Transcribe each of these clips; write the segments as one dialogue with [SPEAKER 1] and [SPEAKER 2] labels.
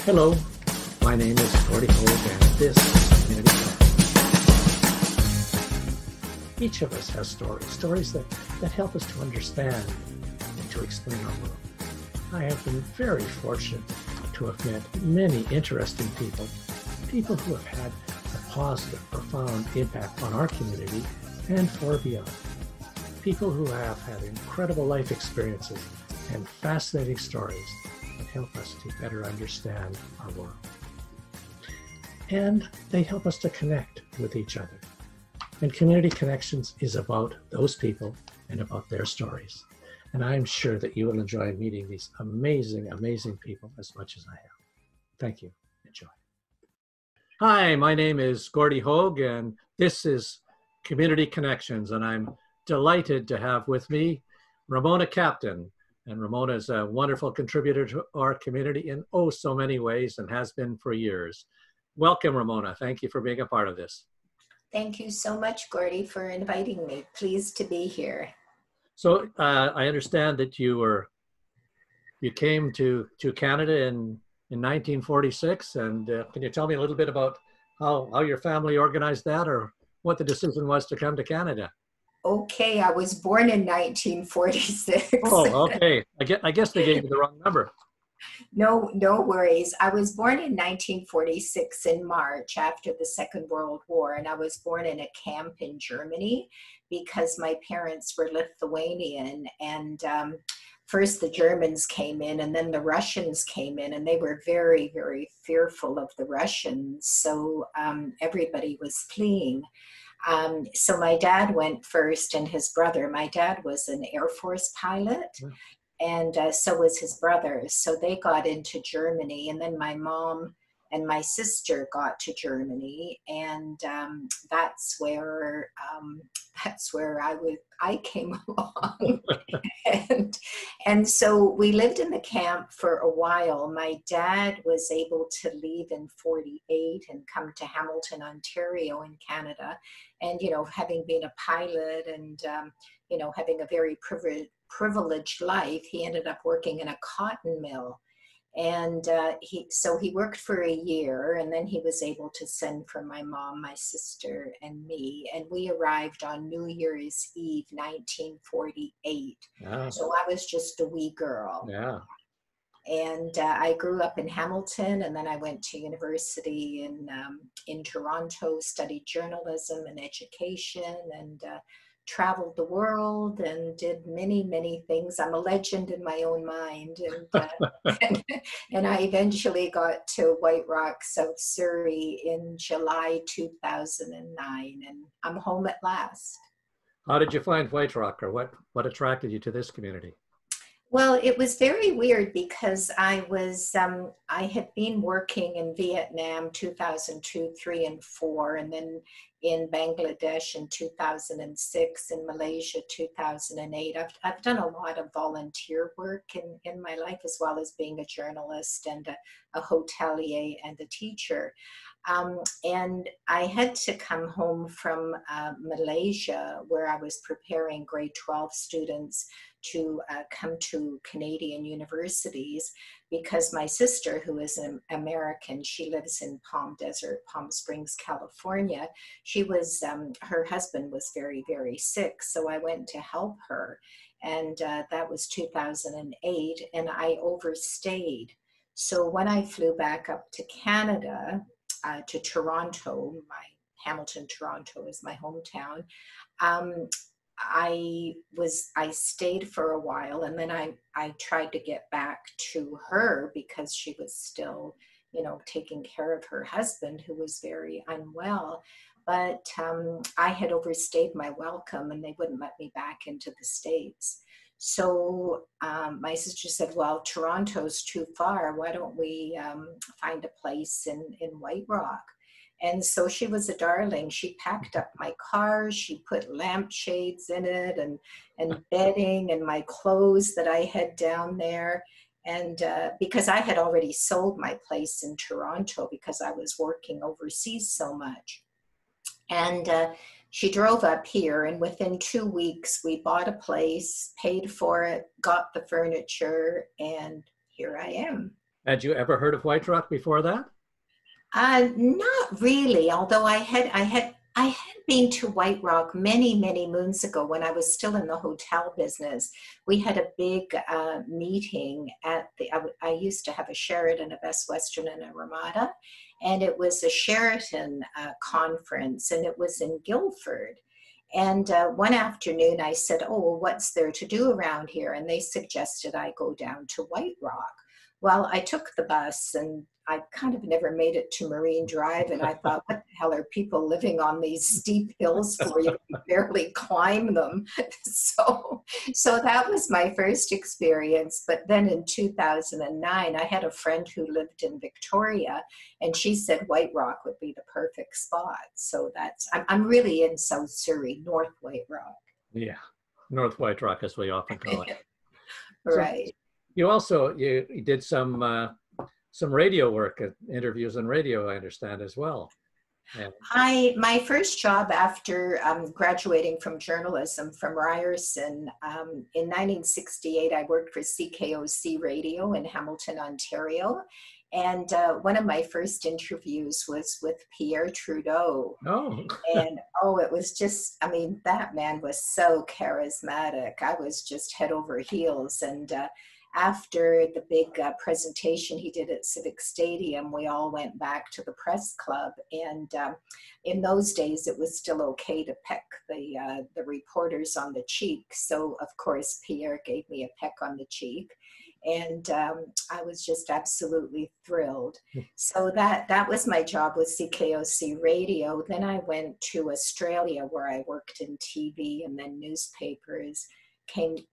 [SPEAKER 1] Hello, my name is Gordy Hogue, and this is Community Connections. Each of us has stories that help us to understand and to explain our world. I have been very fortunate to have met many interesting people who have had a positive, profound impact on our community and far beyond. People who have had incredible life experiences and fascinating stories that help us to better understand our world. And they help us to connect with each other. And Community Connections is about those people and about their stories. And I'm sure that you will enjoy meeting these amazing, amazing people as much as I have. Thank you. Enjoy. Hi, my name is Gordy Hogue, and this is Community Connections, and I'm delighted to have with me Ramona Kaptyn. And Ramona is a wonderful contributor to our community in oh so many ways and has been for years. Welcome, Ramona. Thank you for being a part of this.
[SPEAKER 2] Thank you so much, Gordy, for inviting me. Pleased to be here.
[SPEAKER 1] So I understand that you came to Canada in 1946, and can you tell me a little bit about how your family organized that, or what the decision was to come to Canada?
[SPEAKER 2] Okay, I was born in 1946.
[SPEAKER 1] Oh, okay. I guess they gave you the wrong number.
[SPEAKER 2] No worries. I was born in 1946 in March after the Second World War, and I was born in a camp in Germany because my parents were Lithuanian, and first the Germans came in and then the Russians came in, and they were very, very fearful of the Russians, so everybody was fleeing. So my dad went first, and his brother. My dad was an Air Force pilot, and so was his brother. So they got into Germany, and then my mom and my sister got to Germany, and that's where I came along. and so we lived in the camp for a while. My dad was able to leave in 48 and come to Hamilton, Ontario in Canada. And, having been a pilot and, having a very privileged life, he ended up working in a cotton mill. And he worked for a year, and then he was able to send for my mom, my sister, and me. And we arrived on New Year's Eve, 1948. Yeah. So I was just a wee girl. Yeah. And I grew up in Hamilton, and then I went to university in Toronto, studied journalism and education, and traveled the world and did many, many things. I'm a legend in my own mind. And, and I eventually got to White Rock, South Surrey in July 2009, and I'm home at last.
[SPEAKER 1] How did you find White Rock, or what attracted you to this community?
[SPEAKER 2] Well, it was very weird because I had been working in Vietnam 2002, 3, and 4, and then in Bangladesh in 2006, in Malaysia 2008. I've done a lot of volunteer work in my life, as well as being a journalist and a hotelier and a teacher. And I had to come home from Malaysia, where I was preparing grade 12 students to come to Canadian universities, because my sister, who is an American, she lives in Palm Springs, California. She was, her husband was very, very sick, so I went to help her. And that was 2008, and I overstayed. So when I flew back up to Canada, to Toronto, Hamilton, Toronto is my hometown, I stayed for a while, and then I tried to get back to her because she was still, taking care of her husband, who was very unwell. But I had overstayed my welcome, and they wouldn't let me back into the States. So my sister said, well, Toronto's too far. Why don't we find a place in White Rock? And so she was a darling. She packed up my car. She put lampshades in it and bedding and my clothes that I had down there. And because I had already sold my place in Toronto because I was working overseas so much. And she drove up here, and within 2 weeks, we bought a place, paid for it, got the furniture, and here I am.
[SPEAKER 1] Had you ever heard of White Rock before that?
[SPEAKER 2] Not really, although I had been to White Rock many, many moons ago when I was still in the hotel business. We had a big meeting at I used to have a Sheraton, a Best Western, and a Ramada, and it was a Sheraton conference, and it was in Guildford. And one afternoon I said, "Oh, well, what's there to do around here?" And they suggested I go down to White Rock. Well, I took the bus, and I kind of never made it to Marine Drive. And I thought, what the hell are people living on these steep hills for? You can barely climb them. So, so that was my first experience. But then in 2009, I had a friend who lived in Victoria, and she said White Rock would be the perfect spot. So I'm really in South Surrey, North White Rock.
[SPEAKER 1] Yeah, North White Rock, as we often call it.
[SPEAKER 2] Right.
[SPEAKER 1] So you also you did some radio work, interviews on radio, I understand, as well. And
[SPEAKER 2] My first job after graduating from journalism from Ryerson, in 1968, I worked for CKOC Radio in Hamilton, Ontario. And one of my first interviews was with Pierre Trudeau.
[SPEAKER 1] oh,
[SPEAKER 2] And oh, it was just, I mean, that man was so charismatic. I was just head over heels. And after the big presentation he did at Civic Stadium, we all went back to the press club. And in those days, it was still okay to peck the reporters on the cheek. So, of course, Pierre gave me a peck on the cheek. And I was just absolutely thrilled. So that was my job with CKOC Radio. Then I went to Australia, where I worked in TV and then newspapers.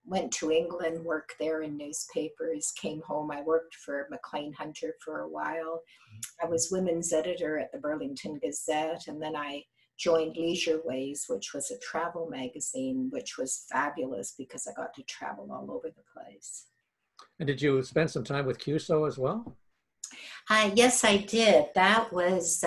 [SPEAKER 2] Went to England, worked there in newspapers, came home. I worked for Maclean Hunter for a while. I was women's editor at the Burlington Gazette, and then I joined Leisure Ways, which was a travel magazine, which was fabulous because I got to travel all over the place.
[SPEAKER 1] and did you spend some time with CUSO as well?
[SPEAKER 2] Yes, I did. That was,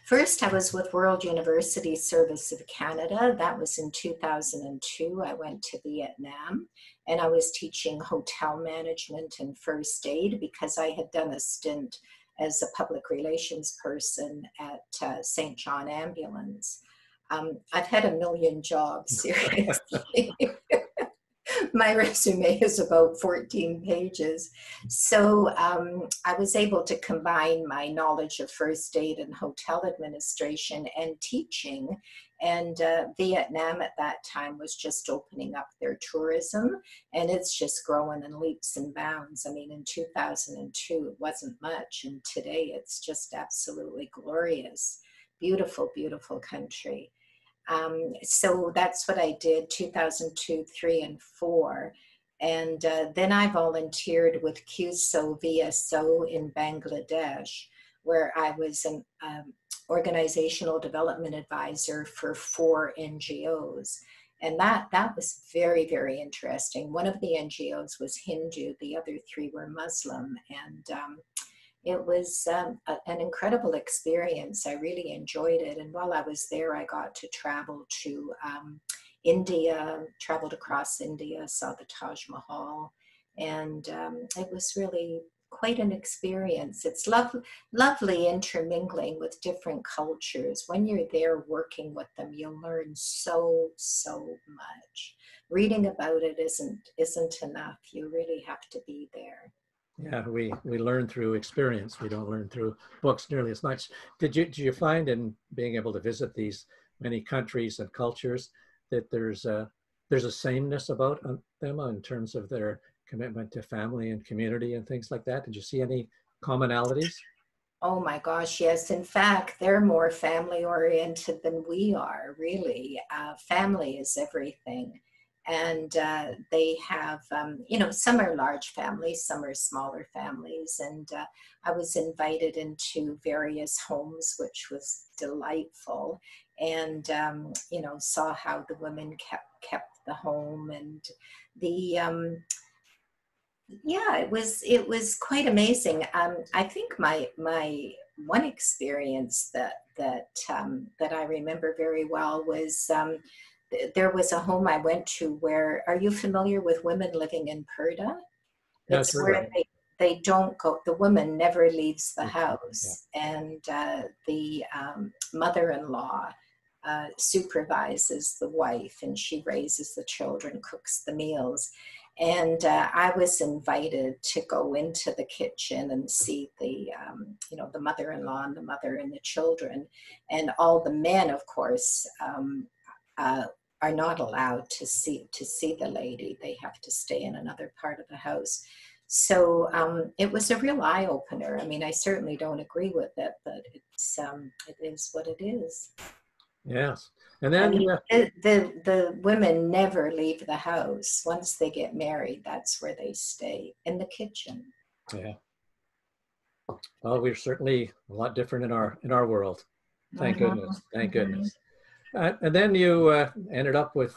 [SPEAKER 2] first I was with World University Service of Canada. That was in 2002. I went to Vietnam, and I was teaching hotel management and first aid because I had done a stint as a public relations person at St. John Ambulance. I've had a million jobs, seriously. My resume is about 14 pages. So I was able to combine my knowledge of first aid and hotel administration and teaching. And Vietnam at that time was just opening up their tourism, and it's just growing in leaps and bounds. I mean, in 2002, it wasn't much, and today it's just absolutely glorious. Beautiful, beautiful country. So that's what I did 2002, 3, and 4. And then I volunteered with CUSO VSO in Bangladesh, where I was an organizational development advisor for 4 NGOs. And that was very, very interesting. One of the NGOs was Hindu, the other 3 were Muslim. And it was an incredible experience. I really enjoyed it. And while I was there, I got to travel to India, traveled across India, saw the Taj Mahal. And it was really quite an experience. It's lovely intermingling with different cultures. When you're there working with them, you'll learn so, so much. Reading about it isn't enough. You really have to be there.
[SPEAKER 1] Yeah, we learn through experience. We don't learn through books nearly as much. Did you find in being able to visit these many countries and cultures that there's a sameness about them in terms of their commitment to family and community and things like that? Did you see any commonalities?
[SPEAKER 2] Oh my gosh, yes. In fact, they're more family oriented than we are, really. Family is everything. And they have, some are large families, some are smaller families. And I was invited into various homes, which was delightful. And, saw how the women kept the home. And it was quite amazing. I think my one experience that I remember very well was there was a home I went to where, are you familiar with Women Living in Purdah?
[SPEAKER 1] That's
[SPEAKER 2] It's where
[SPEAKER 1] right.
[SPEAKER 2] they don't go, the woman never leaves the
[SPEAKER 1] Yeah.
[SPEAKER 2] house. And the mother-in-law supervises the wife, and she raises the children, cooks the meals. And I was invited to go into the kitchen and see the, the mother-in-law and the mother and the children. And all the men, of course, are not allowed to see the lady. They have to stay in another part of the house. So it was a real eye opener. I mean, I certainly don't agree with it, but it is what it is.
[SPEAKER 1] Yes. And then
[SPEAKER 2] I mean, the women never leave the house. Once they get married, that's where they stay, in the kitchen.
[SPEAKER 1] yeah. Well, we're certainly a lot different in our world. Thank goodness. Thank goodness. And then you ended up with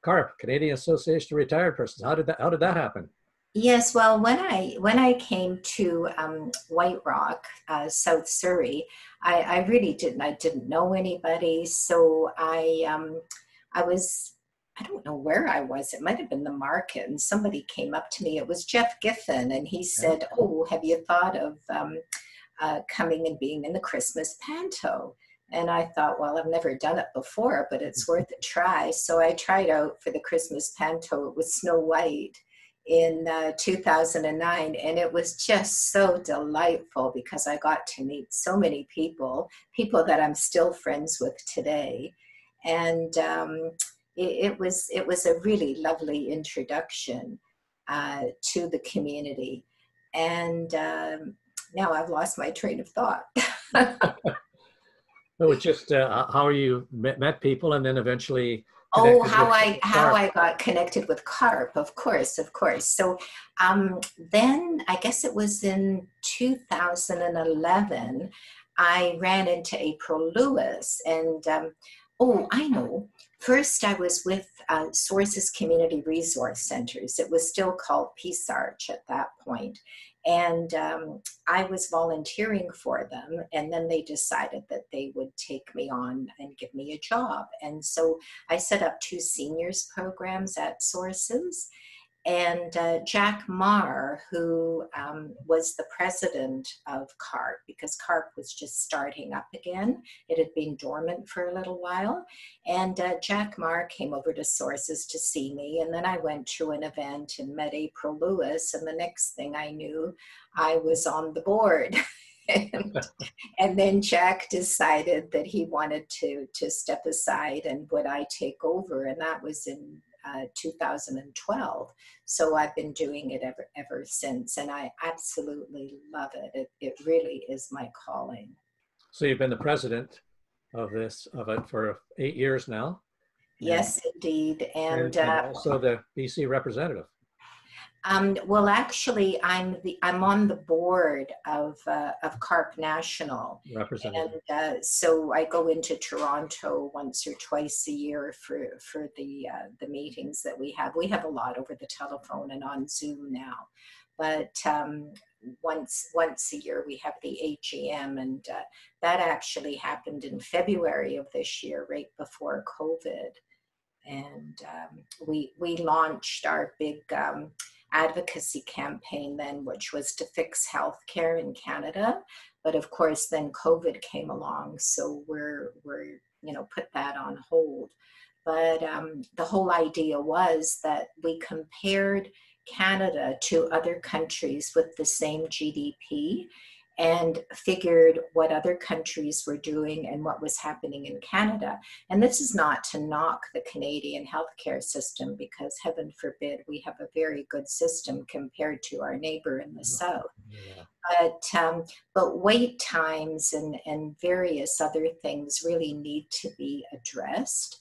[SPEAKER 1] CARP, Canadian Association of Retired Persons. How did that happen?
[SPEAKER 2] Yes, well, when I came to White Rock, South Surrey, I really didn't know anybody, so I was, I don't know where I was. It might have been the market, and somebody came up to me. It was Jeff Giffen, and he said, "Oh, have you thought of coming and being in the Christmas panto?" And I thought, well, I've never done it before, but it's worth a try. So I tried out for the Christmas panto. It was Snow White in 2009, and it was just so delightful because I got to meet so many people that I'm still friends with today. And it was a really lovely introduction to the community. And now I've lost my train of thought.
[SPEAKER 1] It was just how you met people and then eventually
[SPEAKER 2] Oh, how I got connected with CARP, of course. So then I guess it was in 2011, I ran into April Lewis, and I know. First, I was with Sources Community Resource Centers. It was still called Peace Arch at that point. And I was volunteering for them, and then they decided that they would take me on and give me a job. And so I set up 2 seniors programs at Sources. And Jack Marr, who was the president of CARP, because CARP was just starting up again. It had been dormant for a little while. And Jack Marr came over to Sources to see me. And then I went to an event and met April Lewis. And the next thing I knew, I was on the board. and then Jack decided that he wanted to step aside and would I take over. And that was in 2012. So I've been doing it ever since, and I absolutely love it. It really is my calling.
[SPEAKER 1] So you've been the president of it for 8 years now.
[SPEAKER 2] Yes, indeed, and
[SPEAKER 1] also the BC representative.
[SPEAKER 2] Well, actually, I'm on the board of CARP National, and so I go into Toronto once or twice a year for the meetings that we have. We have a lot over the telephone and on Zoom now, but once a year we have the AGM, and that actually happened in February of this year, right before COVID, and we launched our big advocacy campaign then, which was to fix healthcare in Canada. But of course, then COVID came along, so we're put that on hold. But the whole idea was that we compared Canada to other countries with the same GDP and figured what other countries were doing and what was happening in Canada. And this is not to knock the Canadian healthcare system, because heaven forbid, we have a very good system compared to our neighbor in the South. Yeah. But wait times and various other things really need to be addressed.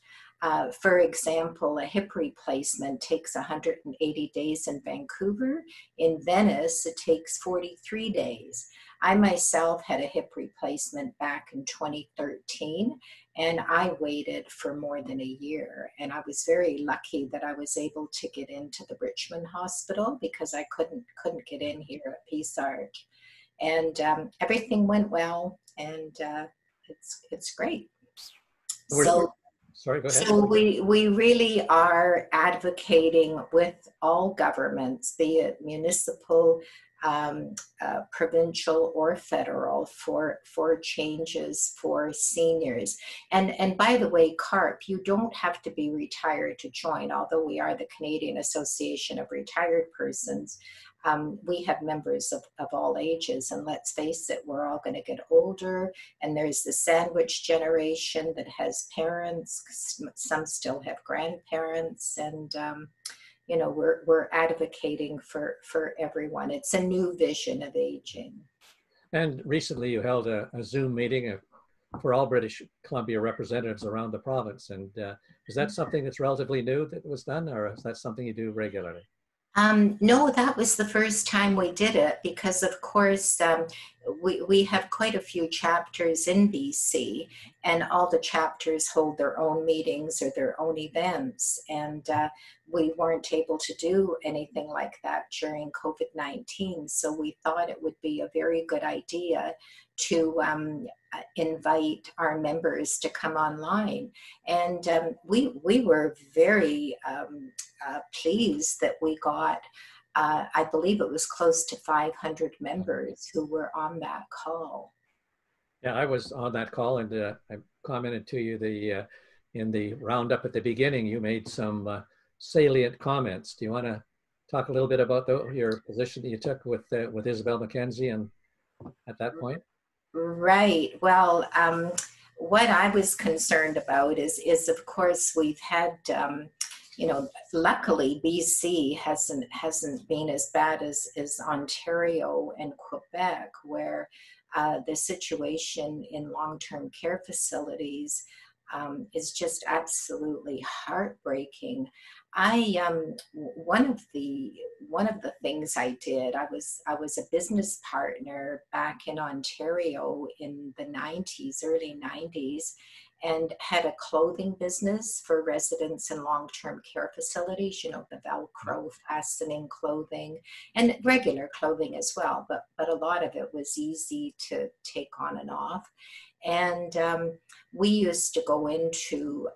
[SPEAKER 2] For example, a hip replacement takes 180 days in Vancouver. In Venice, it takes 43 days. I myself had a hip replacement back in 2013, and I waited for more than a year. And I was very lucky that I was able to get into the Richmond Hospital, because I couldn't get in here at Peace Arch. And everything went well, and it's great.
[SPEAKER 1] Sorry, go ahead.
[SPEAKER 2] So we really are advocating with all governments, be it municipal, provincial or federal, for changes for seniors. And by the way, CARP, you don't have to be retired to join, although we are the Canadian Association of Retired Persons. We have members of all ages, and let's face it, we're all going to get older, and there's the sandwich generation that has parents, some still have grandparents, and you know, we're advocating for everyone. It's a new vision of aging.
[SPEAKER 1] And recently you held a Zoom meeting for all British Columbia representatives around the province. And is that something that's relatively new that was done, or is that something you do regularly?
[SPEAKER 2] No, that was the first time we did it because, of course, we have quite a few chapters in BC, and all the chapters hold their own meetings or their own events. And we weren't able to do anything like that during COVID-19. So we thought it would be a very good idea to invite our members to come online. And we were very pleased that we got, I believe it was close to 500 members who were on that call.
[SPEAKER 1] Yeah, I was on that call, and I commented to you in the roundup at the beginning, you made some salient comments. Do you want to talk a little bit about your position that you took with Isabel Mackenzie and at that point?
[SPEAKER 2] Right. Well, what I was concerned about is of course we've had, you know, luckily BC hasn't been as bad as Ontario and Quebec, where the situation in long-term care facilities is just absolutely heartbreaking. One of the things I did, I was a business partner back in Ontario in the 90s, early 90s, and had a clothing business for residents in long-term care facilities, you know, the Velcro fastening clothing and regular clothing as well, but a lot of it was easy to take on and off. And we used to go into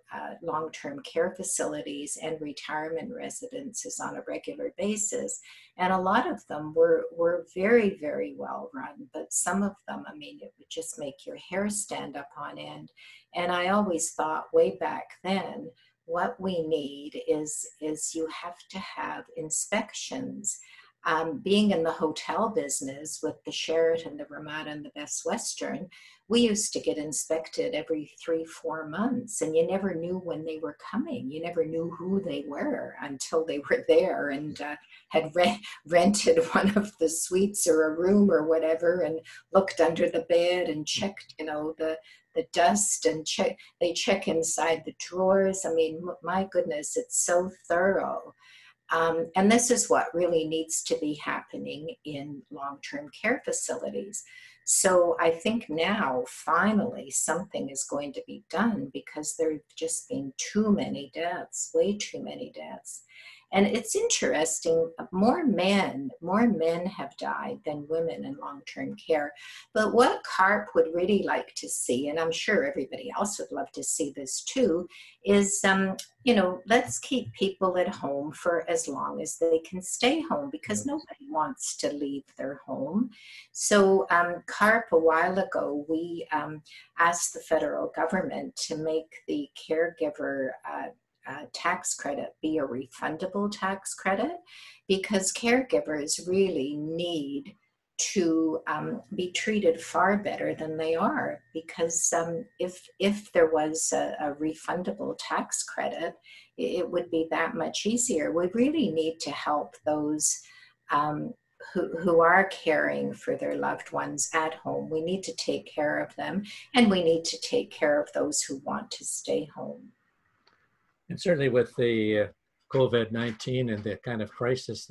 [SPEAKER 2] long-term care facilities and retirement residences on a regular basis. And a lot of them were very, very well run, but some of them, I mean, it would just make your hair stand up on end. And I always thought way back then, what we need is you have to have inspections. Being in the hotel business with the Sheraton, the Ramada, and the Best Western, we used to get inspected every 3-4 months, and you never knew when they were coming. You never knew who they were until they were there and had rented one of the suites or a room or whatever, and looked under the bed and checked, you know, the dust, and they check inside the drawers. I mean, my goodness, it's so thorough. And this is what really needs to be happening in long-term care facilities. So I think now, finally, something is going to be done because there have just been too many deaths, way too many deaths. And it's interesting, more men have died than women in long-term care. But what CARP would really like to see, and I'm sure everybody else would love to see this too, is, you know, let's keep people at home for as long as they can stay home, because nobody wants to leave their home. So CARP, a while ago, we asked the federal government to make the caregiver tax credit be a refundable tax credit, because caregivers really need to be treated far better than they are, because if there was a refundable tax credit, it would be that much easier. We really need to help those who are caring for their loved ones at home. We need to take care of them, and we need to take care of those who want to stay home.
[SPEAKER 1] And certainly with the COVID-19 and the kind of crisis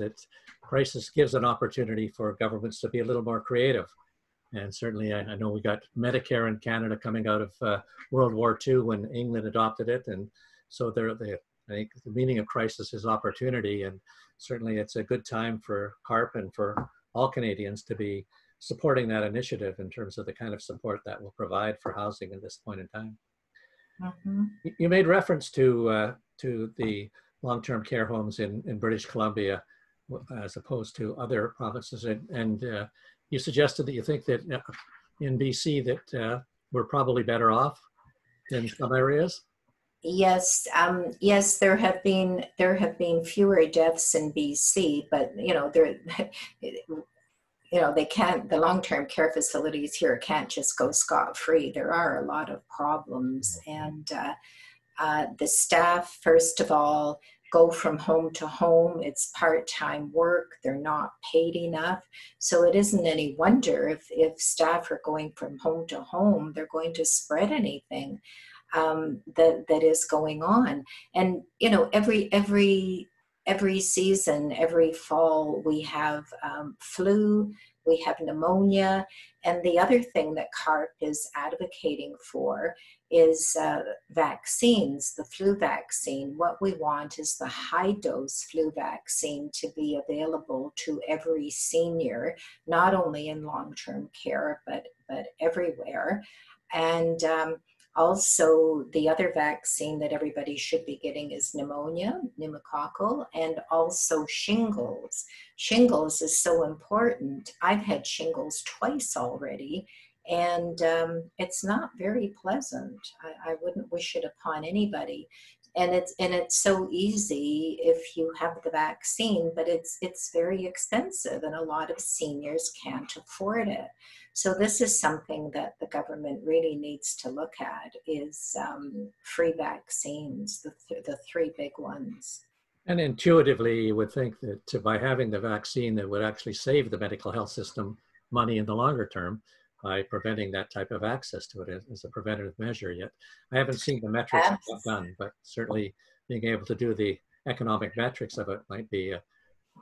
[SPEAKER 1] gives an opportunity for governments to be a little more creative. And certainly I know we got Medicare in Canada coming out of World War II when England adopted it. And so I think the meaning of crisis is opportunity. And certainly it's a good time for CARP and for all Canadians to be supporting that initiative in terms of the kind of support that will provide for housing at this point in time. Mm-hmm. You made reference to the long-term care homes in British Columbia. as opposed to other provinces. And you suggested that you think that in BC that we're probably better off in some areas.
[SPEAKER 2] Yes, yes, there have been fewer deaths in BC, but they can't. The long-term care facilities here can't just go scot-free. There are a lot of problems, and the staff, first of all, go from home to home. It's part-time work. They're not paid enough. So it isn't any wonder if staff are going from home to home, they're going to spread anything that is going on. And every season, every fall, we have flu, we have pneumonia, and the other thing that CARP is advocating for is vaccines, the flu vaccine. What we want is the high dose flu vaccine to be available to every senior, not only in long-term care, but everywhere. And also, the other vaccine that everybody should be getting is pneumonia, pneumococcal, and also shingles. Shingles is so important. I've had shingles twice already, and it's not very pleasant. I wouldn't wish it upon anybody. And it's so easy if you have the vaccine, but it's very expensive, and a lot of seniors can't afford it. So this is something that the government really needs to look at, is free vaccines, the three big ones.
[SPEAKER 1] And intuitively, you would think that by having the vaccine, that would actually save the medical health system money in the longer term by preventing that type of access to it as a preventative measure. Yet I haven't seen the metrics done, but certainly being able to do the economic metrics of it might be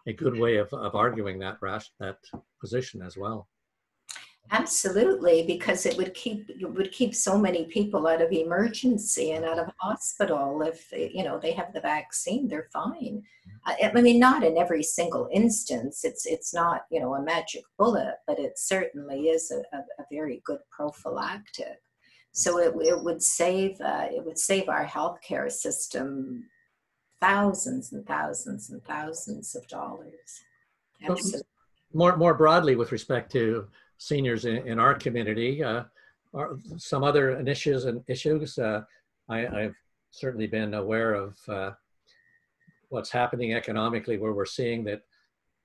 [SPEAKER 1] a good way of arguing that position as well.
[SPEAKER 2] Absolutely, because it would keep so many people out of emergency and out of hospital. If they have the vaccine, they're fine. I mean, not in every single instance. It's not a magic bullet, but it certainly is a very good prophylactic. So it would save our healthcare system thousands and thousands and thousands of dollars. Absolutely.
[SPEAKER 1] More broadly, with respect to seniors in our community, some other initiatives and issues. I've certainly been aware of what's happening economically, where we're seeing that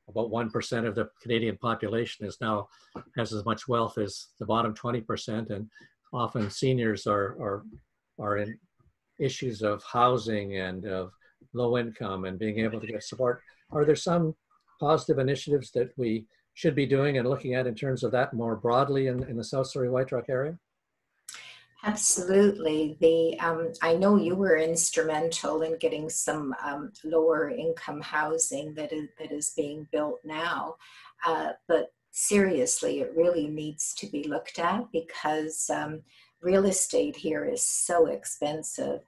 [SPEAKER 1] about 1% of the Canadian population has as much wealth as the bottom 20%, and often seniors are in issues of housing and of low income and being able to get support. Are there some positive initiatives that we should be doing and looking at in terms of that more broadly in the South Surrey White Rock area?
[SPEAKER 2] Absolutely. I know you were instrumental in getting some lower income housing that is being built now, but seriously, it really needs to be looked at, because real estate here is so expensive.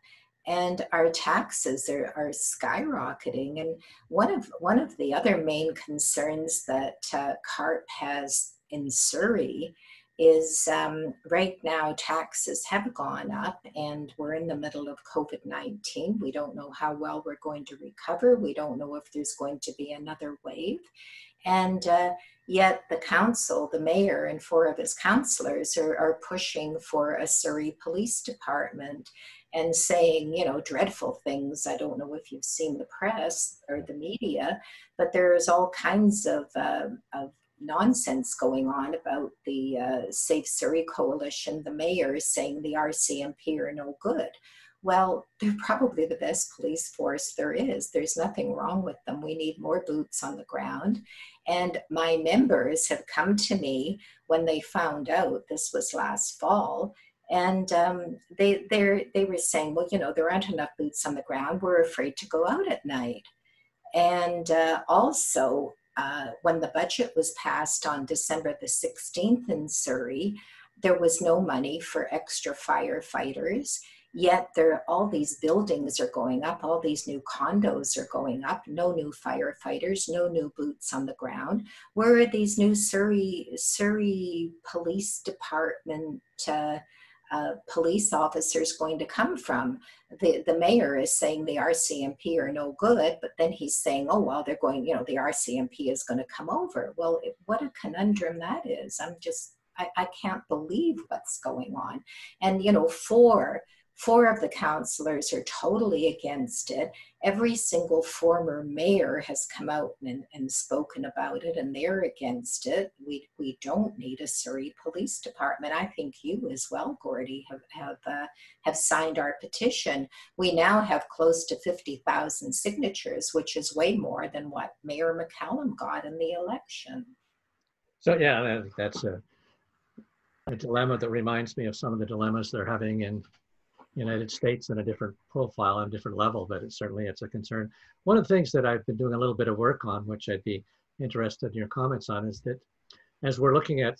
[SPEAKER 2] And our taxes are skyrocketing. And one of the other main concerns that CARP has in Surrey is right now taxes have gone up, and we're in the middle of COVID-19. We don't know how well we're going to recover. We don't know if there's going to be another wave. And yet the council, the mayor and 4 of his councillors are pushing for a Surrey Police Department and saying, dreadful things. I don't know if you've seen the press or the media, but there's all kinds of nonsense going on about the Safe Surrey Coalition. The mayor is saying the RCMP are no good. Well, they're probably the best police force there is. There's nothing wrong with them. We need more boots on the ground. And my members have come to me when they found out, this was last fall, and they were saying, well, there aren't enough boots on the ground. We're afraid to go out at night. And also, when the budget was passed on December the 16th in Surrey, there was no money for extra firefighters. Yet all these buildings are going up, all these new condos are going up, no new firefighters, no new boots on the ground. Where are these new Surrey Police Department police officers going to come from? The mayor is saying the RCMP are no good, but then he's saying, oh, well, they're going, the RCMP is going to come over. Well, what a conundrum that is. I can't believe what's going on. And, four of the councillors are totally against it. Every single former mayor has come out and spoken about it, and they're against it. We don't need a Surrey Police Department. I think you as well, Gordy, have signed our petition. We now have close to 50,000 signatures, which is way more than what Mayor McCallum got in the election.
[SPEAKER 1] So yeah, that's a dilemma that reminds me of some of the dilemmas they're having in United States in a different profile and different level, but it's a concern. One of the things that I've been doing a little bit of work on, which I'd be interested in your comments on, is that as we're looking at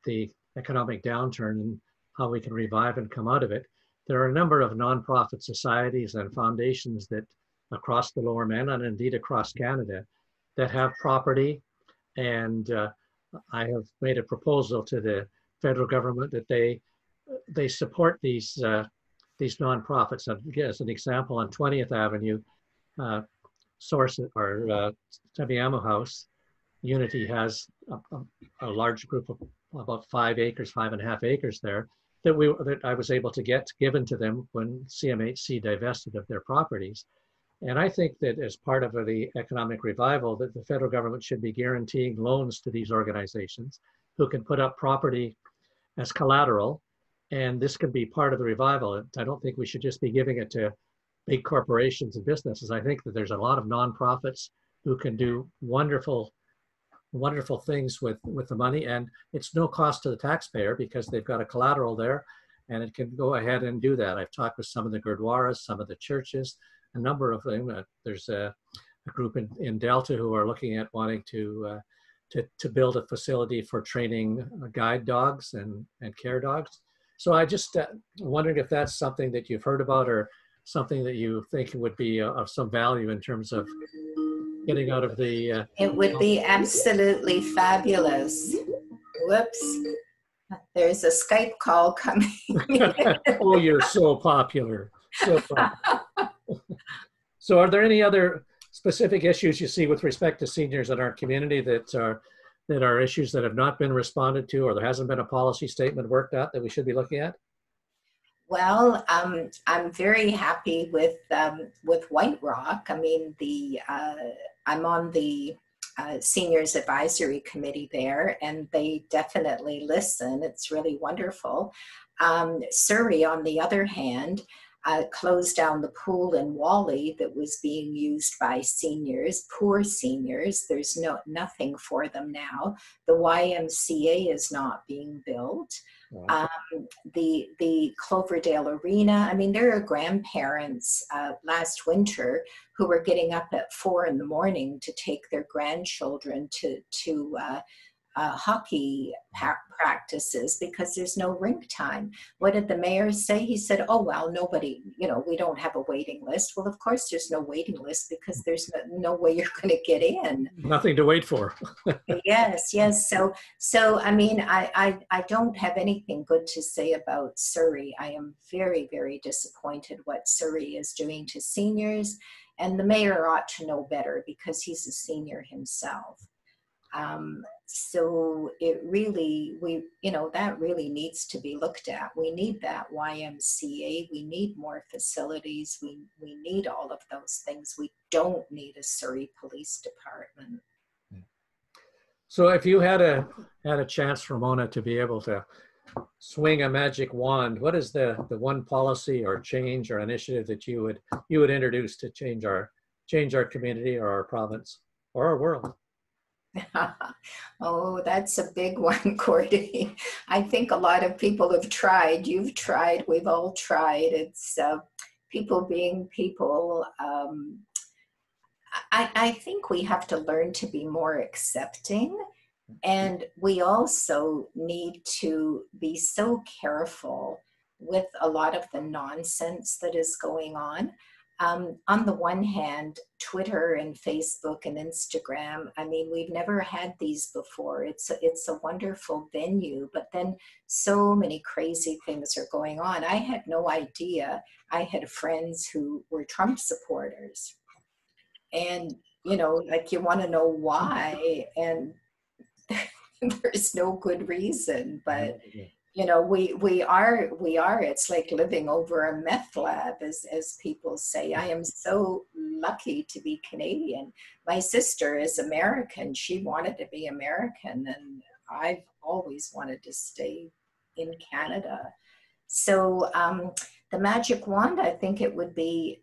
[SPEAKER 1] the economic downturn and how we can revive and come out of it, there are a number of nonprofit societies and foundations that across the Lower Mainland and indeed across Canada that have property. And I have made a proposal to the federal government that they support these nonprofits. As an example, on 20th Avenue, Tabiamo House, Unity has a large group of about 5.5 acres there that I was able to get given to them when CMHC divested of their properties. And I think that as part of the economic revival, that the federal government should be guaranteeing loans to these organizations who can put up property as collateral. And this can be part of the revival. I don't think we should just be giving it to big corporations and businesses. I think that there's a lot of nonprofits who can do wonderful things with the money, and it's no cost to the taxpayer because they've got a collateral there, and it can go ahead and do that. I've talked with some of the Gurdwaras, some of the churches, a number of them. There's a group in Delta who are looking at wanting to build a facility for training guide dogs and care dogs. So I just wondered if that's something that you've heard about or something that you think would be of some value in terms of getting out of the...
[SPEAKER 2] It would be absolutely fabulous. Whoops. There's a Skype call coming.
[SPEAKER 1] Oh, you're so popular. So popular. So are there any other specific issues you see with respect to seniors in our community that are issues that have not been responded to, or there hasn't been a policy statement worked out that we should be looking at?
[SPEAKER 2] Well, I'm very happy with White Rock. I mean, I'm on the Seniors Advisory Committee there, and they definitely listen. It's really wonderful. Surrey, on the other hand, closed down the pool in Whalley that was being used by seniors, poor seniors. There's nothing for them now. The YMCA is not being built. Wow. The Cloverdale Arena, I mean, there are grandparents last winter who were getting up at 4 a.m. to take their grandchildren to hockey practices because there's no rink time. What did the mayor say? He said, oh, well, nobody, we don't have a waiting list. Well, of course there's no waiting list because there's no way you're going to get in.
[SPEAKER 1] Nothing to wait for.
[SPEAKER 2] Yes. So, I mean, I don't have anything good to say about Surrey. I am very, very disappointed what Surrey is doing to seniors, and the mayor ought to know better because he's a senior himself. So it really, that really needs to be looked at. We need that YMCA. We need more facilities. We need all of those things. We don't need a Surrey Police Department.
[SPEAKER 1] So if you had a chance, Ramona, to be able to swing a magic wand, what is the one policy or change or initiative that you would introduce to change our community or our province or our world?
[SPEAKER 2] Oh, that's a big one, Cordy. I think a lot of people have tried. You've tried. We've all tried. It's people being people. I think we have to learn to be more accepting, and we also need to be so careful with a lot of the nonsense that is going on. On the one hand, Twitter and Facebook and Instagram, I mean, we've never had these before. It's a wonderful venue, but then so many crazy things are going on. I had no idea. I had friends who were Trump supporters. And, you know, like you want to know why, and there's no good reason, but you know, we are, it's like living over a meth lab, as people say. I am so lucky to be Canadian. My sister is American. She wanted to be American, and I've always wanted to stay in Canada. So the magic wand, I think it would be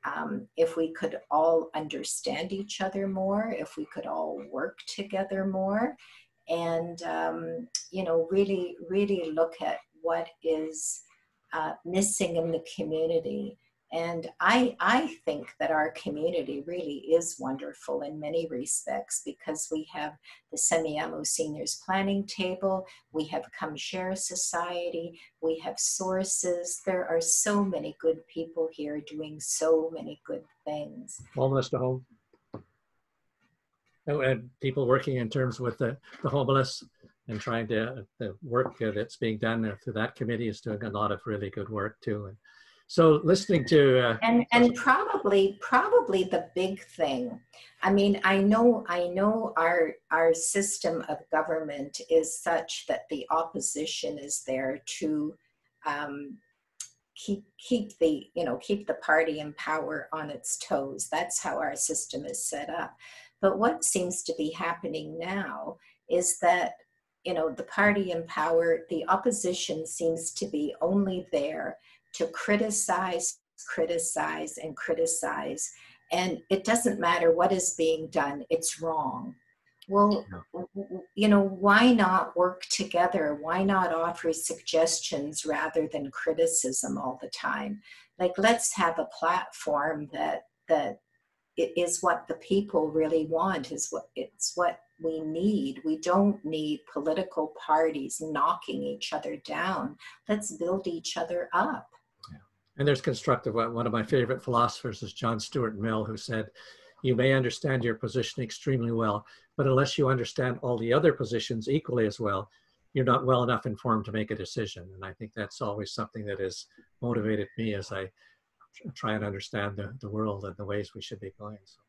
[SPEAKER 2] if we could all understand each other more, if we could all work together more, and you know, really, really look at what is missing in the community. And I think that our community really is wonderful in many respects, because we have the Semiahmoo Seniors Planning Table, we have Come Share Society, we have Sources. There are so many good people here doing so many good things.
[SPEAKER 1] Homeless to home. And people working in terms with the homeless and trying to, the work that's being done through that committee is doing a lot of really good work too. And so listening to
[SPEAKER 2] and probably the big thing, I mean, I know our system of government is such that the opposition is there to keep the party in power on its toes. That's how our system is set up. But what seems to be happening now is that, you know, the party in power, the opposition seems to be only there to criticize, and it doesn't matter what is being done, it's wrong. Well, you know, why not work together? Why not offer suggestions rather than criticism all the time? Like, let's have a platform that it is what the people really want, it's what we need. We don't need political parties knocking each other down. Let's build each other up.
[SPEAKER 1] And there's constructive. One of my favorite philosophers is John Stuart Mill, who said, you may understand your position extremely well, but unless you understand all the other positions equally as well, you're not well enough informed to make a decision. And I think that's always something that has motivated me as I try and understand the world and the ways we should be going. So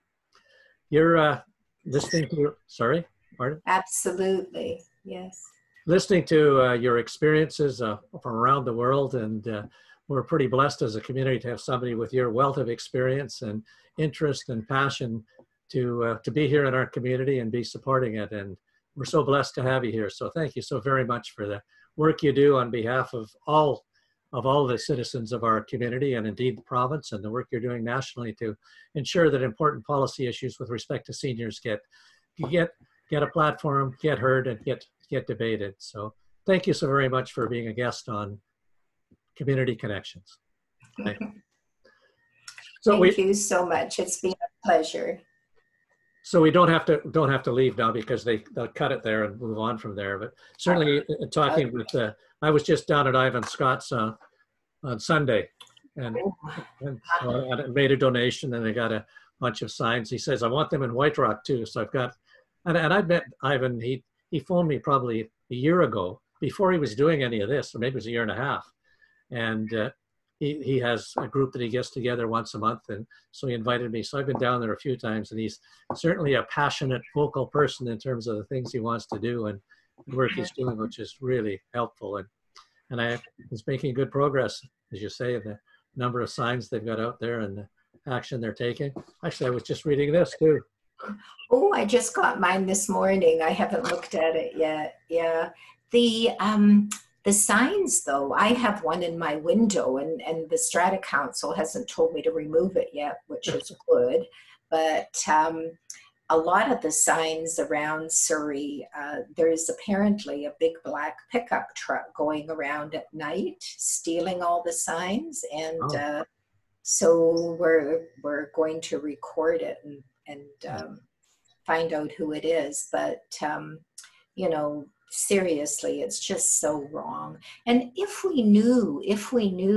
[SPEAKER 1] you're listening to, sorry, pardon?
[SPEAKER 2] Absolutely, yes.
[SPEAKER 1] Listening to your experiences from around the world, and we're pretty blessed as a community to have somebody with your wealth of experience and interest and passion to be here in our community and be supporting it. And we're so blessed to have you here. So thank you so very much for the work you do on behalf of all the citizens of our community, and indeed the province, and the work you're doing nationally to ensure that important policy issues with respect to seniors get a platform, get heard, and get debated. So thank you so very much for being a guest on Community Connections. Okay. So
[SPEAKER 2] thank you so much. It's been a pleasure.
[SPEAKER 1] So we don't have to leave now, because they'll cut it there and move on from there. But certainly talking with I was just down at Ivan Scott's on Sunday, and so I made a donation, and I got a bunch of signs. He says, I want them in White Rock too. So I've got, and I met Ivan, he phoned me probably a year ago, before he was doing any of this, or maybe it was a year and a half. And he has a group that he gets together once a month, and so he invited me. So I've been down there a few times, and he's certainly a passionate, vocal person in terms of the things he wants to do and the work he's doing, which is really helpful. And he's making good progress, as you say, in the number of signs they've got out there and the action they're taking. Actually, I was just reading this too.
[SPEAKER 2] Oh, I just got mine this morning. I haven't looked at it yet. Yeah. The signs, though, I have one in my window, and the Strata Council hasn't told me to remove it yet, which is good. But a lot of the signs around Surrey, there's apparently a big black pickup truck going around at night, stealing all the signs. And so we're going to record it and find out who it is. But, you know, Seriously, it's just so wrong. And if we knew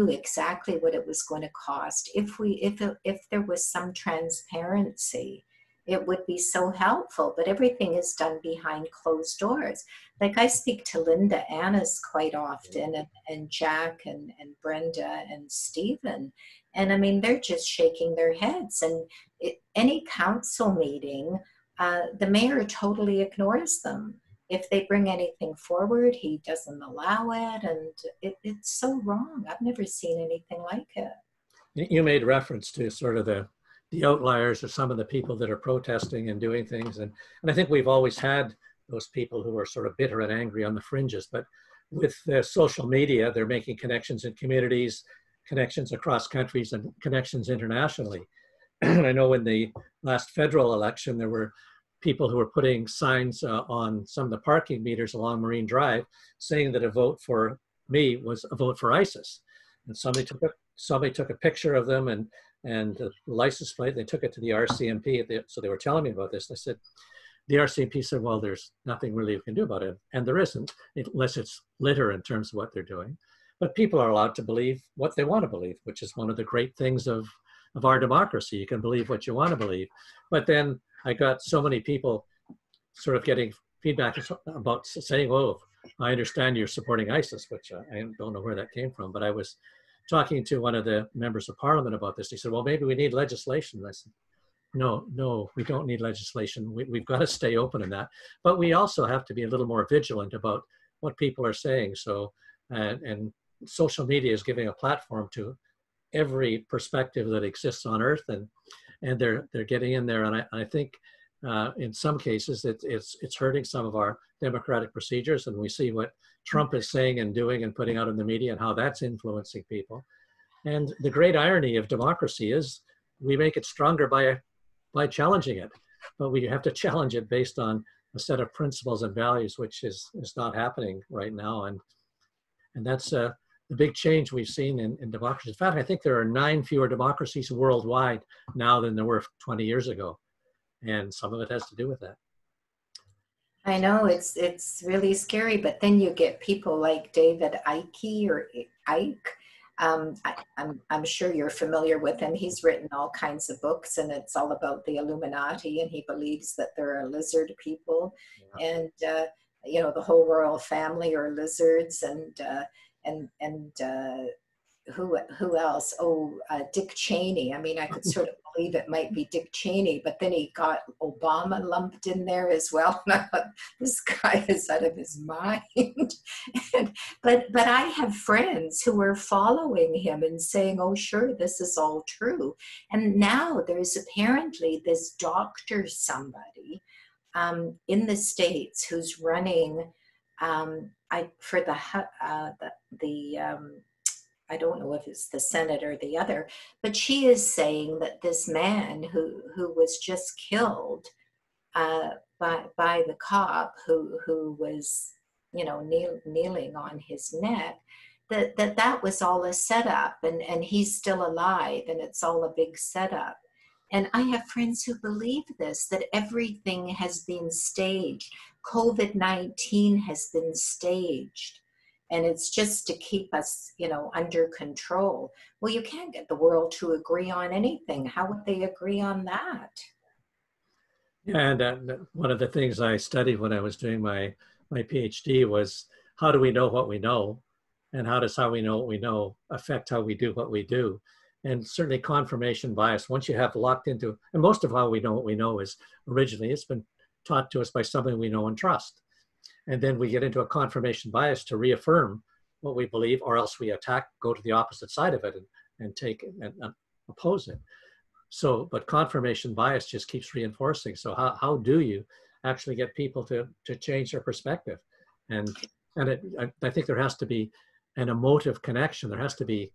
[SPEAKER 2] exactly what it was going to cost, if there was some transparency, it would be so helpful. But everything is done behind closed doors. Like, I speak to Linda Annis quite often, and Jack and Brenda and Stephen, and I mean, they're just shaking their heads. And any council meeting, the mayor totally ignores them. If they bring anything forward, he doesn't allow it, and it's so wrong. I've never seen anything like it.
[SPEAKER 1] You made reference to sort of the outliers or some of the people that are protesting and doing things. And I think we've always had those people who are sort of bitter and angry on the fringes. But with social media, they're making connections in communities, connections across countries, and connections internationally. I know in the last federal election, there were people who were putting signs on some of the parking meters along Marine Drive saying that a vote for me was a vote for ISIS. And somebody took a picture of them and the license plate. They took it to the RCMP. So they were telling me about this. I said, the RCMP said, well, there's nothing really you can do about it. And there isn't, unless it's litter in terms of what they're doing. But people are allowed to believe what they want to believe, which is one of the great things of our democracy. You can believe what you want to believe. But then I got so many people sort of getting feedback about saying, oh, I understand you're supporting ISIS, which I don't know where that came from. But I was talking to one of the members of parliament about this. He said, well, maybe we need legislation. I said, no, we don't need legislation. We've got to stay open in that. But we also have to be a little more vigilant about what people are saying. So, and social media is giving a platform to every perspective that exists on Earth, and they're getting in there. And I think in some cases it's hurting some of our democratic procedures. And we see what Trump is saying and doing and putting out in the media and how that's influencing people. And the great irony of democracy is we make it stronger by challenging it, but we have to challenge it based on a set of principles and values, which is not happening right now. And that's the big change we've seen in democracy. In fact, I think there are 9 fewer democracies worldwide now than there were 20 years ago. And some of it has to do with that.
[SPEAKER 2] I know it's really scary, but then you get people like David Icke or Ike. I'm sure you're familiar with him. He's written all kinds of books, and it's all about the Illuminati, and he believes that there are lizard people, and the whole royal family are lizards, and who else? Dick Cheney. I mean, I could sort of believe it might be Dick Cheney, but then he got Obama lumped in there as well. And I thought, this guy is out of his mind. But I have friends who are following him and saying, oh, sure, this is all true. And now there's apparently this doctor somebody in the States who's running for I don't know if it's the Senate or the other, but she is saying that this man who was just killed by the cop who was, kneeling on his neck, that was all a setup, and he's still alive, and it's all a big setup. And I have friends who believe this, that everything has been staged. COVID-19 has been staged. And it's just to keep us, under control. Well, you can't get the world to agree on anything. How would they agree on that?
[SPEAKER 1] Yeah, and one of the things I studied when I was doing my PhD was, how do we know what we know? And how does how we know what we know affect how we do what we do? And certainly confirmation bias, once you have locked into, and most of how we know what we know is originally, it's been taught to us by something we know and trust. And then we get into a confirmation bias to reaffirm what we believe, or else we go to the opposite side of it and take it and oppose it. So, but confirmation bias just keeps reinforcing. So how do you actually get people to change their perspective? And I think there has to be an emotive connection. There has to be,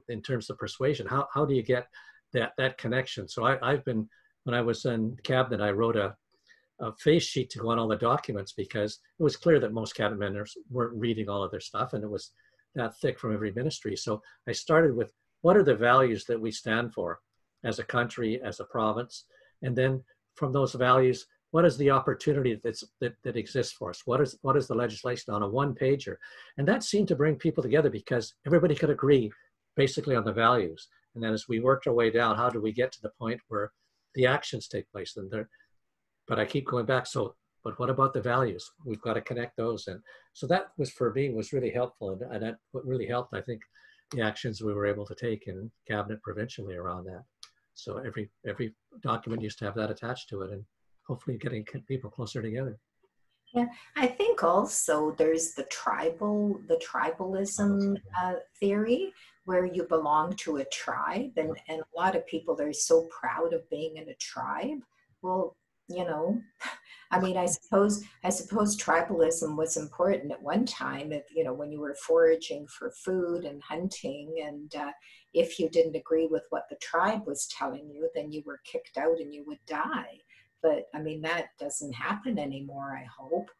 [SPEAKER 1] in terms of persuasion, how do you get that connection? So I've been, when I was in cabinet, I wrote a face sheet to go on all the documents, because it was clear that most cabinet members weren't reading all of their stuff, and it was that thick from every ministry. So I started with, what are the values that we stand for as a country, as a province? And then from those values, what is the opportunity that exists for us? What is the legislation on a one-pager? And that seemed to bring people together because everybody could agree basically on the values. And then as we worked our way down, how do we get to the point where the actions take place? But I keep going back. So, but what about the values? We've got to connect those. And so that was, for me, was really helpful. And that what really helped, I think, the actions we were able to take in cabinet provincially around that. So every document used to have that attached to it, and hopefully getting people closer together.
[SPEAKER 2] Yeah, I think also there's the tribalism theory, where you belong to a tribe, and a lot of people are so proud of being in a tribe. Well, you know, I mean, I suppose tribalism was important at one time. If, you know, when you were foraging for food and hunting, and if you didn't agree with what the tribe was telling you, then you were kicked out and you would die. But I mean, that doesn't happen anymore, I hope.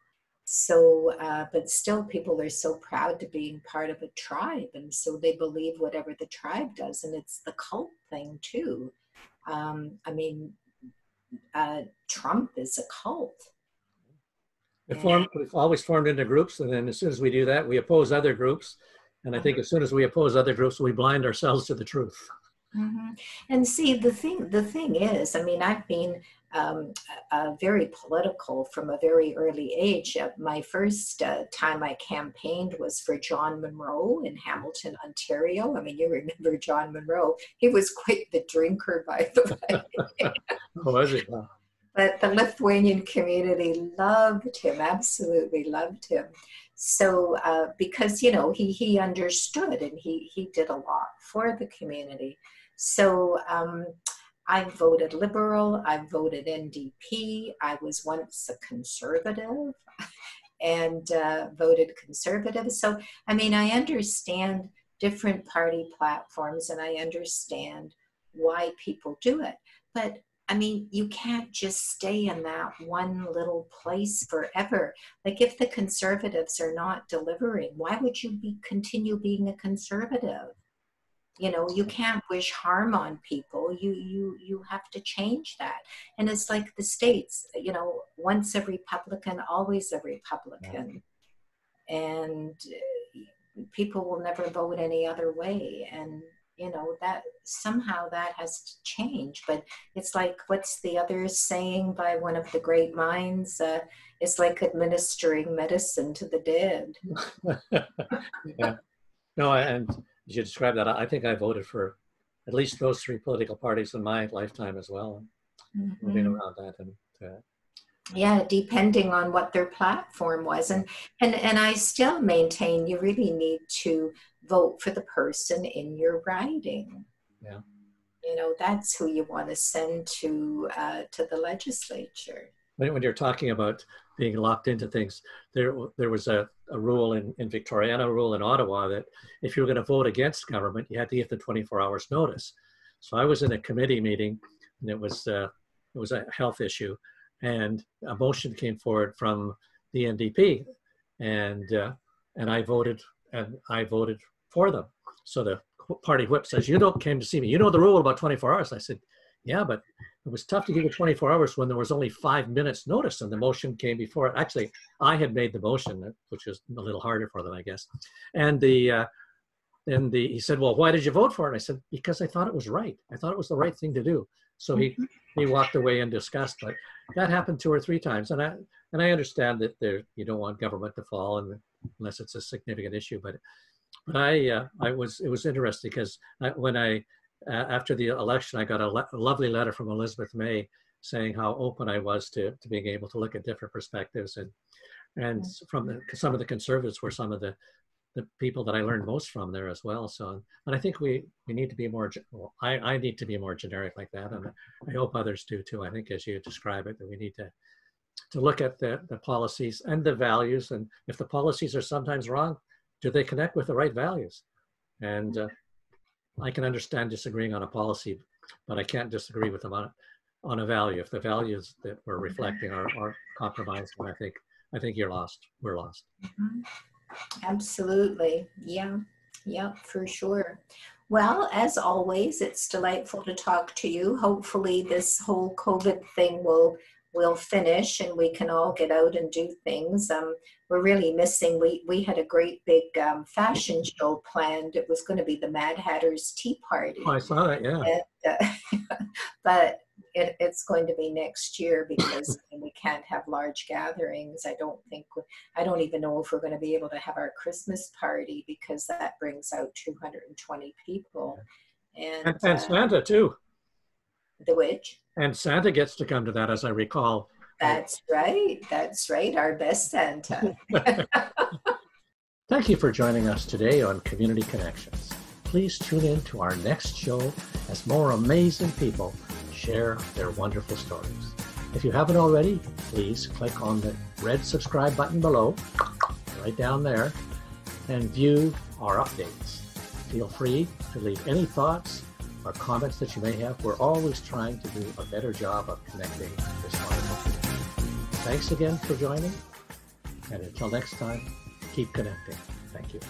[SPEAKER 2] So, but still, people are so proud to being part of a tribe, and so they believe whatever the tribe does, and it's the cult thing too. I mean, Trump is a cult.
[SPEAKER 1] We've always formed into groups, and then as soon as we do that, we oppose other groups. And I think as soon as we oppose other groups, we blind ourselves to the truth.
[SPEAKER 2] Mm-hmm. And see, the thing is, I mean, I've been very political from a very early age. My first time I campaigned was for John Munro in Hamilton, Ontario. I mean, you remember John Munro. He was quite the drinker, by the way.
[SPEAKER 1] Oh, was it? Wow.
[SPEAKER 2] But the Lithuanian community loved him, absolutely loved him. So because, you know, he understood, and he did a lot for the community. So I voted Liberal, I voted NDP, I was once a conservative and voted Conservative. So, I mean, I understand different party platforms, and I understand why people do it. But I mean, you can't just stay in that one little place forever. Like, if the Conservatives are not delivering, why would you continue being a conservative? You know, you can't wish harm on people. You have to change that. And it's like the States, you know, once a Republican, always a Republican. And people will never vote any other way. And you know, that somehow that has to change. But it's like, what's the other saying by one of the great minds? It's like administering medicine to the dead.
[SPEAKER 1] Yeah. No, and as you describe that, I think I voted for at least those three political parties in my lifetime as well. Moving around that, and
[SPEAKER 2] yeah, depending on what their platform was. And I still maintain you really need to vote for the person in your riding.
[SPEAKER 1] Yeah.
[SPEAKER 2] You know, that's who you want to send to the legislature.
[SPEAKER 1] When you're talking about being locked into things, there was a rule in Victoria, a rule in Ottawa, that if you were going to vote against government, you had to give them 24 hours notice. So I was in a committee meeting, and it was a health issue, and a motion came forward from the NDP, and I voted for them. So the party whip says, "You don't came to see me. You know the rule about 24 hours." I said, "Yeah, but it was tough to give you 24 hours when there was only 5 minutes notice, and the motion came before it." Actually, I had made the motion, which was a little harder for them, I guess. And he said, "Well, why did you vote for it?" And I said, "Because I thought it was right. I thought it was the right thing to do." So he walked away in disgust. But that happened 2 or 3 times, and I understand that you don't want government to fall unless it's a significant issue. But it was interesting because after the election, I got a lovely letter from Elizabeth May saying how open I was to being able to look at different perspectives, and from some of the Conservatives were some of the people that I learned most from there as well. So, and I think we need to be more, I need to be more generic like that. And I hope others do too. I think as you describe it, that we need to look at the policies and the values. And if the policies are sometimes wrong, do they connect with the right values? And I can understand disagreeing on a policy, but I can't disagree with them on a value. If the values that we're reflecting are compromised, then I think you're lost. We're lost.
[SPEAKER 2] Mm-hmm. Absolutely. Yeah, for sure. Well, as always, it's delightful to talk to you. Hopefully this whole COVID thing will we'll finish and we can all get out and do things. We're really missing, we had a great big fashion show planned. It was going to be the Mad Hatter's Tea Party.
[SPEAKER 1] Oh, I saw that, yeah.
[SPEAKER 2] And, but it's going to be next year because we can't have large gatherings. I don't even know if we're going to be able to have our Christmas party because that brings out 220 people. And
[SPEAKER 1] Santa too.
[SPEAKER 2] The witch.
[SPEAKER 1] And Santa gets to come to that, as I recall.
[SPEAKER 2] That's right. That's right. Our best Santa.
[SPEAKER 1] Thank you for joining us today on Community Connections. Please tune in to our next show as more amazing people share their wonderful stories. If you haven't already, please click on the red subscribe button below, right down there, and view our updates. Feel free to leave any thoughts or comments that you may have. We're always trying to do a better job of connecting this wonderful people. Thanks again for joining, and until next time, keep connecting. Thank you.